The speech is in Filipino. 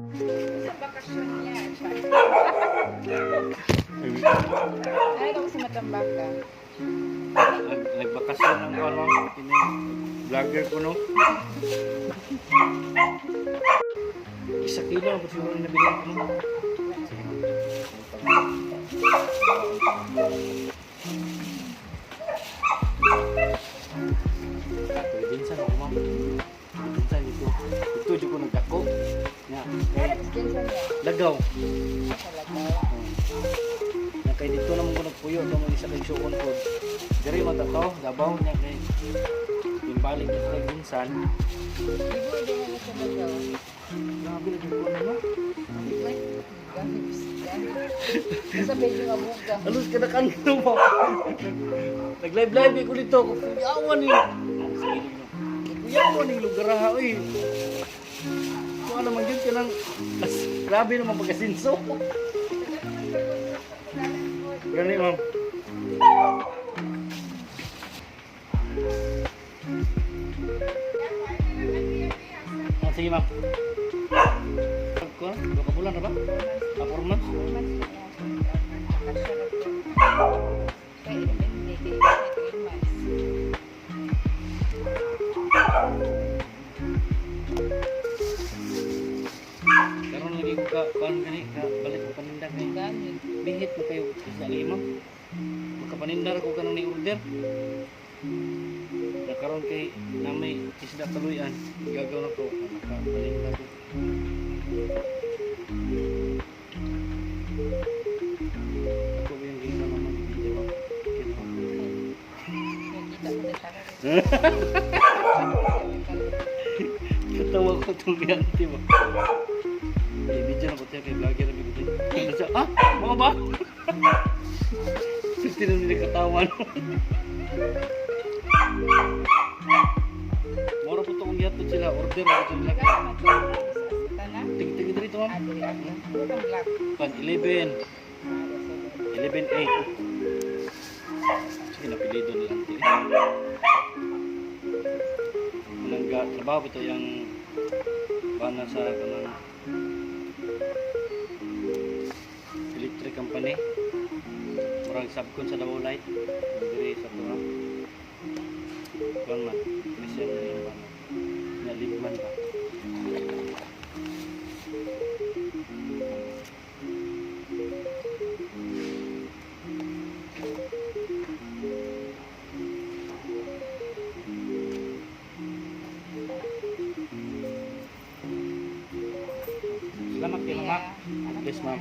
Sa bakasyon niya. Ay, ako sa Matambaka. Nagbakasyon ng ano, vlogger ko no. Isa kilo ako siguro na bilang ko no. Pinsan ako ma'am. Pinsan ito. Ito dyan ko nagdako. Nga. Kaya nagsikinsan niya. Lagaw. Sa Lagaw. Na kay dito naman ko nagpuyo. Ito mga isa kay Sukon po. Dari matataw. Dabaw niya kay. Yung balik niya kay pinsan. Ibu din na sa Lagaw. Grabe na dito naman. Sa medyo nga buka. Alos ka na kanino mo. Nag-live-live ko dito. Kuyawan eh. Kuyawan eh. Lugar ha. Uy. Kung ano man yun ka ng... Grabe naman pagkasinso. Gani ma'am. Ah, sige ma'am. Dua ka bulan na ba? 4 months? Karon lagi ko ka gani ka balik ko paninda kay bihit mo kayo sa lima. Makapanindar ko kanang ni order. Na karon kay namay isda kaluyan gagaw na ko makapaninda ko. Ako yung gina naman video mo. Katawa ko itong ganti mo. Eh, video na ko tayo kay vlogger na bigod. Ano siya? Ah? Mga ba? Gusto na nila katawan. Moro po itong yatod sila. Order ako sila. Tingin dito ma'am. Pan 11. 11-8. Sige, napilido na lang ito. Trabaho ito yung bana sa kanang electric company. Murag sabkon sa Davao Light. Diri sa tuwa. Kuan man. Mission na yung bana. Naligman ba? Salamat kayo mama. Yes ma'am.